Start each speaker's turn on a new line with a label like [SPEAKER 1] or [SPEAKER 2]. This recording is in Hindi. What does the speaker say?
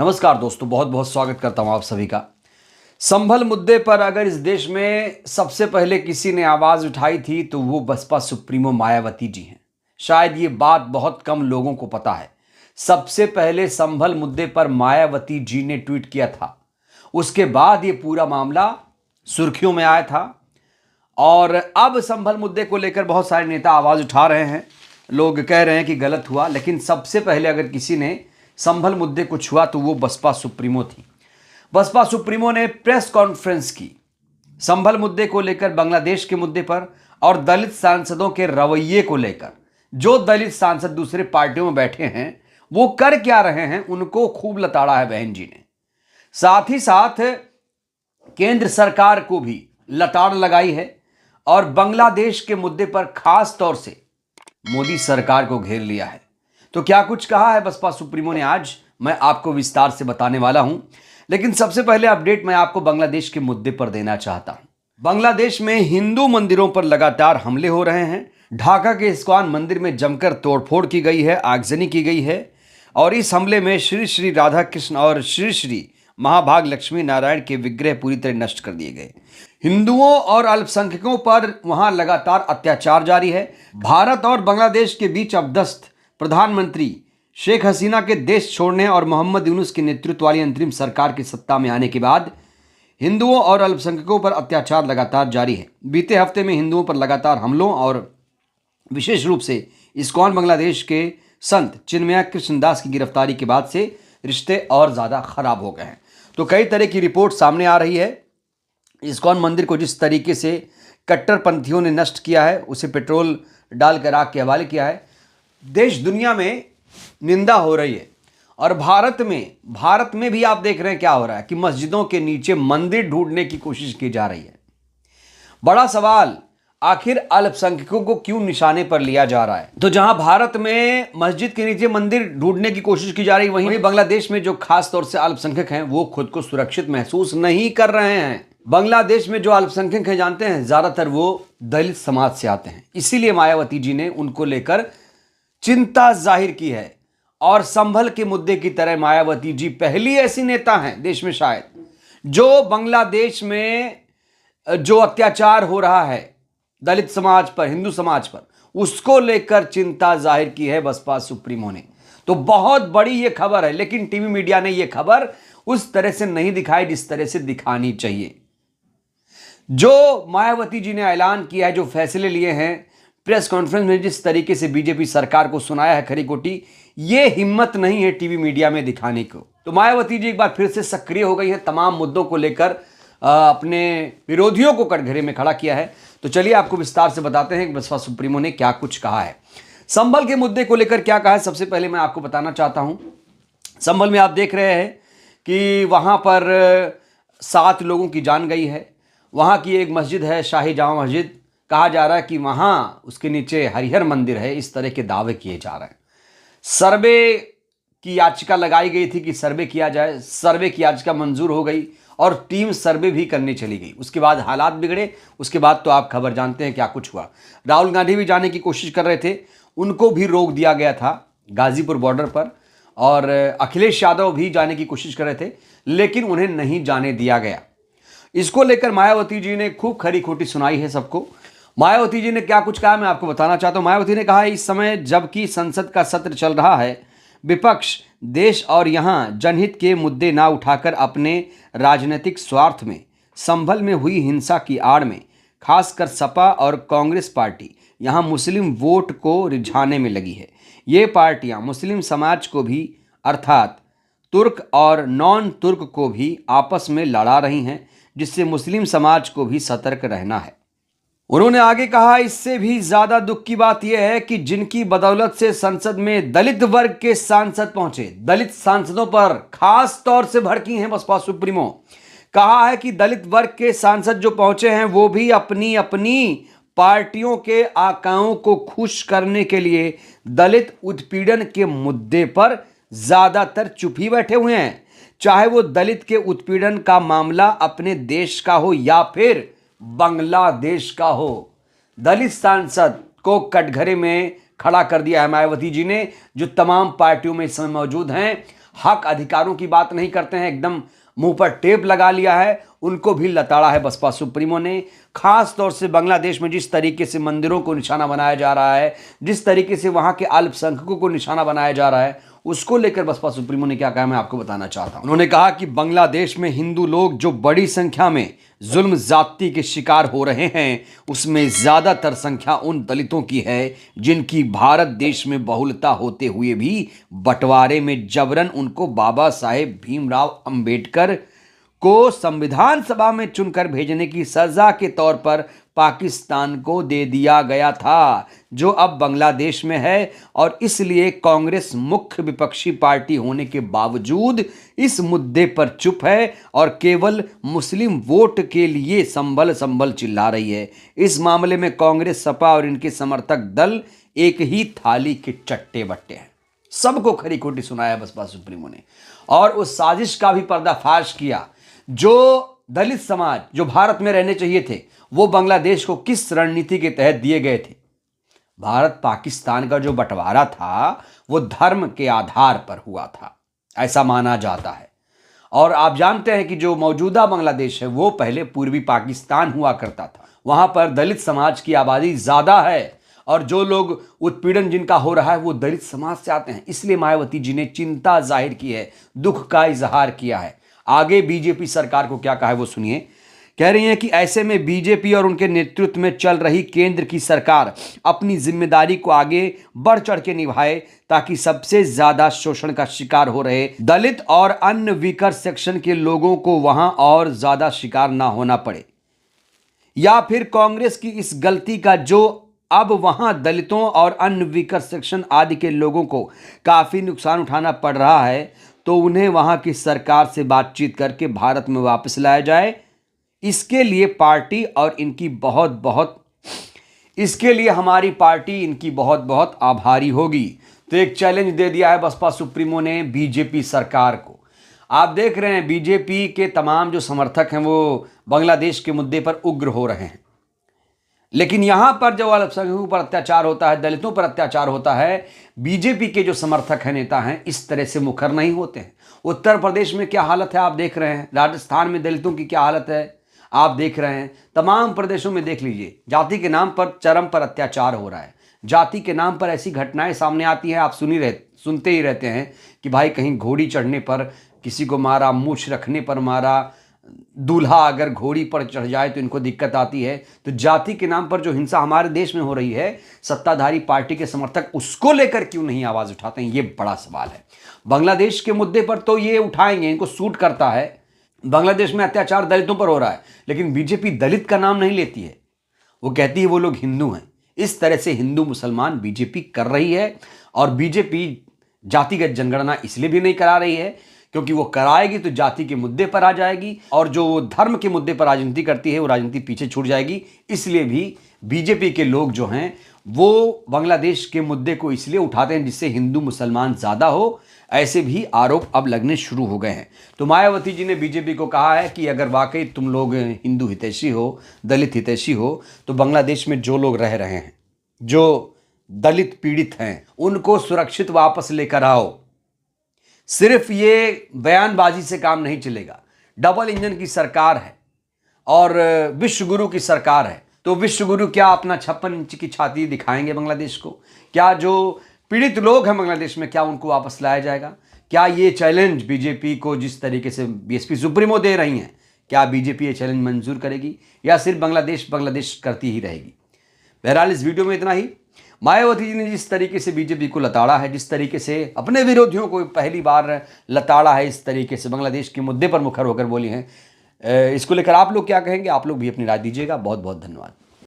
[SPEAKER 1] नमस्कार दोस्तों, बहुत बहुत स्वागत करता हूं आप सभी का। संभल मुद्दे पर अगर इस देश में सबसे पहले किसी ने आवाज उठाई थी तो वो बसपा सुप्रीमो मायावती जी हैं। शायद ये बात बहुत कम लोगों को पता है। सबसे पहले संभल मुद्दे पर मायावती जी ने ट्वीट किया था। उसके बाद ये पूरा मामला सुर्खियों में आया था और अब संभल मुद्दे को लेकर बहुत सारे नेता आवाज उठा रहे हैं। लोग कह रहे हैं कि गलत हुआ, लेकिन सबसे पहले अगर किसी ने संभल मुद्दे को छुआ तो वो बसपा सुप्रीमो थी। बसपा सुप्रीमो ने प्रेस कॉन्फ्रेंस की संभल मुद्दे को लेकर, बांग्लादेश के मुद्दे पर और दलित सांसदों के रवैये को लेकर। जो दलित सांसद दूसरे पार्टियों में बैठे हैं वो कर क्या रहे हैं, उनको खूब लताड़ा है बहन जी ने। साथ ही साथ केंद्र सरकार को भी लताड़ लगाई है और बांग्लादेश के मुद्दे पर खास तौर से मोदी सरकार को घेर लिया है। तो क्या कुछ कहा है बसपा सुप्रीमो ने, आज मैं आपको विस्तार से बताने वाला हूं। लेकिन सबसे पहले अपडेट मैं आपको बांग्लादेश के मुद्दे पर देना चाहता हूं। बांग्लादेश में हिंदू मंदिरों पर लगातार हमले हो रहे हैं। ढाका के इस्कॉन मंदिर में जमकर तोड़फोड़ की गई है, आगजनी की गई है और इस हमले में श्री श्री राधा कृष्ण और श्री श्री महाभाग लक्ष्मी नारायण के विग्रह पूरी तरह नष्ट कर दिए गए। हिंदुओं और अल्पसंख्यकों पर वहां लगातार अत्याचार जारी है। भारत और बांग्लादेश के बीच अभ्यस्त प्रधानमंत्री शेख हसीना के देश छोड़ने और मोहम्मद यूनुस के नेतृत्व वाली अंतरिम सरकार की सत्ता में आने के बाद हिंदुओं और अल्पसंख्यकों पर अत्याचार लगातार जारी है। बीते हफ्ते में हिंदुओं पर लगातार हमलों और विशेष रूप से इस्कॉन बांग्लादेश के संत चिन्मया कृष्णदास की गिरफ्तारी के बाद से रिश्ते और ज़्यादा खराब हो गए हैं। तो कई तरह की रिपोर्ट सामने आ रही है। इस्कॉन मंदिर को जिस तरीके से कट्टरपंथियों ने नष्ट किया है, उसे पेट्रोल डालकर आग के हवाले किया है, देश दुनिया में निंदा हो रही है। और भारत में भी आप देख रहे हैं क्या हो रहा है कि मस्जिदों के नीचे मंदिर ढूंढने की कोशिश की जा रही है। बड़ा सवाल, आखिर अल्पसंख्यकों को क्यों निशाने पर लिया जा रहा है? तो जहां भारत में मस्जिद के नीचे मंदिर ढूंढने की कोशिश की जा रही है, वहीं बांग्लादेश में जो खास तौर से अल्पसंख्यक हैं वो खुद को सुरक्षित महसूस नहीं कर रहे हैं। बांग्लादेश में जो अल्पसंख्यक हैं, जानते हैं, ज्यादातर वो दलित समाज से आते हैं। इसीलिए मायावती जी ने उनको लेकर चिंता जाहिर की है। और संभल के मुद्दे की तरह मायावती जी पहली ऐसी नेता हैं देश में शायद जो बांग्लादेश में जो अत्याचार हो रहा है दलित समाज पर, हिंदू समाज पर, उसको लेकर चिंता जाहिर की है बसपा सुप्रीमो ने। तो बहुत बड़ी ये खबर है, लेकिन टीवी मीडिया ने ये खबर उस तरह से नहीं दिखाई जिस तरह से दिखानी चाहिए। जो मायावती जी ने ऐलान किया है, जो फैसले लिए हैं, प्रेस कॉन्फ्रेंस में जिस तरीके से बीजेपी सरकार को सुनाया है खरी खोटी, ये हिम्मत नहीं है टीवी मीडिया में दिखाने को। तो मायावती जी एक बार फिर से सक्रिय हो गई है, तमाम मुद्दों को लेकर अपने विरोधियों को कटघरे में खड़ा किया है। तो चलिए आपको विस्तार से बताते हैं कि बसपा सुप्रीमो ने क्या कुछ कहा है। संभल के मुद्दे को लेकर क्या कहा है, सबसे पहले मैं आपको बताना चाहता हूं। संभल में आप देख रहे हैं कि वहां पर 7 लोगों की जान गई है। वहां की एक मस्जिद है, शाही जामा मस्जिद, कहा जा रहा है कि वहां उसके नीचे हरिहर मंदिर है। इस तरह के दावे किए जा रहे हैं। सर्वे की याचिका लगाई गई थी कि सर्वे किया जाए। सर्वे की याचिका मंजूर हो गई और टीम सर्वे भी करने चली गई। उसके बाद हालात बिगड़े। उसके बाद तो आप खबर जानते हैं क्या कुछ हुआ। राहुल गांधी भी जाने की कोशिश कर रहे थे, उनको भी रोक दिया गया था गाजीपुर बॉर्डर पर। और अखिलेश यादव भी जाने की कोशिश कर रहे थे, लेकिन उन्हें नहीं जाने दिया गया। इसको लेकर मायावती जी ने खूब खरी खोटी सुनाई है सबको। मायावती जी ने क्या कुछ कहा मैं आपको बताना चाहता हूं। मायावती ने कहा, इस समय जबकि संसद का सत्र चल रहा है, विपक्ष देश और यहां जनहित के मुद्दे ना उठाकर अपने राजनीतिक स्वार्थ में संभल में हुई हिंसा की आड़ में खासकर सपा और कांग्रेस पार्टी यहां मुस्लिम वोट को रिझाने में लगी है। ये पार्टियां मुस्लिम समाज को भी, अर्थात तुर्क और नॉन तुर्क को भी आपस में लड़ा रही हैं, जिससे मुस्लिम समाज को भी सतर्क रहना है। उन्होंने आगे कहा, इससे भी ज्यादा दुख की बात यह है कि जिनकी बदौलत से संसद में दलित वर्ग के सांसद पहुंचे, दलित सांसदों पर खास तौर से भड़की हैं बसपा सुप्रीमो। कहा है कि दलित वर्ग के सांसद जो पहुंचे हैं वो भी अपनी अपनी पार्टियों के आकाओं को खुश करने के लिए दलित उत्पीड़न के मुद्दे पर ज्यादातर चुप ही बैठे हुए हैं। चाहे वो दलित के उत्पीड़न का मामला अपने देश का हो या फिर बांग्लादेश का हो। दलित सांसद को कटघरे में खड़ा कर दिया है मायावती जी ने, जो तमाम पार्टियों में इस समय मौजूद हैं। हक अधिकारों की बात नहीं करते हैं, एकदम मुंह पर टेप लगा लिया है, उनको भी लताड़ा है बसपा सुप्रीमो ने। खास तौर से बांग्लादेश में जिस तरीके से मंदिरों को निशाना बनाया जा रहा है, जिस तरीके से वहां के अल्पसंख्यकों को निशाना बनाया जा रहा है, उसको लेकर बसपा सुप्रीमो ने क्या कहा मैं आपको बताना चाहता हूं। उन्होंने कहा कि बांग्लादेश में हिंदू लोग जो बड़ी संख्या में जुल्म ज्यादती के शिकार हो रहे हैं, उसमें ज्यादातर संख्या उन दलितों की है जिनकी भारत देश में बहुलता होते हुए भी बंटवारे में जबरन उनको बाबा साहेब भीमराव अंबेडकर को संविधान सभा में चुनकर भेजने की सजा के तौर पर पाकिस्तान को दे दिया गया था, जो अब बांग्लादेश में है। और इसलिए कांग्रेस मुख्य विपक्षी पार्टी होने के बावजूद इस मुद्दे पर चुप है और केवल मुस्लिम वोट के लिए संभल संभल चिल्ला रही है। इस मामले में कांग्रेस, सपा और इनके समर्थक दल एक ही थाली के चट्टे बट्टे हैं। सबको खरी खोटी सुनाया बसपा सुप्रीमो ने और उस साजिश का भी पर्दाफाश किया। जो दलित समाज जो भारत में रहने चाहिए थे, वो बांग्लादेश को किस रणनीति के तहत दिए गए थे। भारत पाकिस्तान का जो बंटवारा था वो धर्म के आधार पर हुआ था, ऐसा माना जाता है। और आप जानते हैं कि जो मौजूदा बांग्लादेश है वो पहले पूर्वी पाकिस्तान हुआ करता था। वहां पर दलित समाज की आबादी ज्यादा है और जो लोग उत्पीड़न जिनका हो रहा है वो दलित समाज से आते हैं। इसलिए मायावती जी ने चिंता जाहिर की है, दुख का इजहार किया है। आगे बीजेपी सरकार को क्या कहा है वो सुनिए। कह रही हैं कि ऐसे में बीजेपी और उनके नेतृत्व में चल रही केंद्र की सरकार अपनी जिम्मेदारी को आगे बढ़ चढ़ के निभाए ताकि सबसे ज्यादा शोषण का शिकार हो रहे दलित और अन्य वीकर सेक्शन के लोगों को वहां और ज्यादा शिकार ना होना पड़े। या फिर कांग्रेस की इस गलती का जो अब वहां दलितों और अन्य वीकर सेक्शन आदि के लोगों को काफी नुकसान उठाना पड़ रहा है, तो उन्हें वहां की सरकार से बातचीत करके भारत में वापस लाया जाए। इसके लिए हमारी पार्टी इनकी बहुत बहुत आभारी होगी। तो एक चैलेंज दे दिया है बसपा सुप्रीमो ने बीजेपी सरकार को। आप देख रहे हैं बीजेपी के तमाम जो समर्थक हैं वो बांग्लादेश के मुद्दे पर उग्र हो रहे हैं, लेकिन यहां पर जो अल्पसंख्यकों पर अत्याचार होता है, दलितों पर अत्याचार होता है, बीजेपी के जो समर्थक हैं, नेता हैं, इस तरह से मुखर नहीं होते हैं। उत्तर प्रदेश में क्या हालत है आप देख रहे हैं, राजस्थान में दलितों की क्या हालत है आप देख रहे हैं, तमाम प्रदेशों में देख लीजिए। जाति के नाम पर चरम पर अत्याचार हो रहा है, जाति के नाम पर ऐसी घटनाएं सामने आती हैं, आप सुनते ही रहते हैं कि भाई कहीं घोड़ी चढ़ने पर किसी को मारा, मूछ रखने पर मारा, दूल्हा अगर घोड़ी पर चढ़ जाए तो इनको दिक्कत आती है। तो जाति के नाम पर जो हिंसा हमारे देश में हो रही है, सत्ताधारी पार्टी के समर्थक उसको लेकर क्यों नहीं आवाज उठाते हैं, ये बड़ा सवाल है। बांग्लादेश के मुद्दे पर तो ये उठाएंगे, इनको सूट करता है। बांग्लादेश में अत्याचार दलितों पर हो रहा है, लेकिन बीजेपी दलित का नाम नहीं लेती है, वो कहती है वो लोग हिंदू हैं। इस तरह से हिंदू मुसलमान बीजेपी कर रही है। और बीजेपी जातिगत जनगणना इसलिए भी नहीं करा रही है क्योंकि वो कराएगी तो जाति के मुद्दे पर आ जाएगी और जो धर्म के मुद्दे पर राजनीति करती है वो राजनीति पीछे छूट जाएगी। इसलिए भी बीजेपी के लोग जो हैं वो बांग्लादेश के मुद्दे को इसलिए उठाते हैं जिससे हिंदू मुसलमान ज़्यादा हो। ऐसे भी आरोप अब लगने शुरू हो गए हैं। तो मायावती जी ने बीजेपी को कहा है कि अगर वाकई तुम लोग हिंदू हितैषी हो, दलित हितैषी हो, तो बांग्लादेश में जो लोग रह रहे हैं, जो दलित पीड़ित हैं, उनको सुरक्षित वापस लेकर आओ। सिर्फ ये बयानबाजी से काम नहीं चलेगा। डबल इंजन की सरकार है और विश्व गुरु की सरकार है, तो विश्व गुरु क्या अपना 56 इंच की छाती दिखाएंगे बांग्लादेश को? क्या जो पीड़ित लोग हैं बांग्लादेश में, क्या उनको वापस लाया जाएगा? क्या ये चैलेंज बीजेपी को जिस तरीके से बीएसपी सुप्रीमो दे रही हैं, क्या बीजेपी ये चैलेंज मंजूर करेगी या सिर्फ बांग्लादेश करती ही रहेगी? बहरहाल इस वीडियो में इतना ही। मायावती जी ने जिस तरीके से बीजेपी को लताड़ा है, जिस तरीके से अपने विरोधियों को पहली बार लताड़ा है, इस तरीके से बांग्लादेश के मुद्दे पर मुखर होकर बोली हैं, इसको लेकर आप लोग क्या कहेंगे? आप लोग भी अपनी राय दीजिएगा। बहुत बहुत धन्यवाद।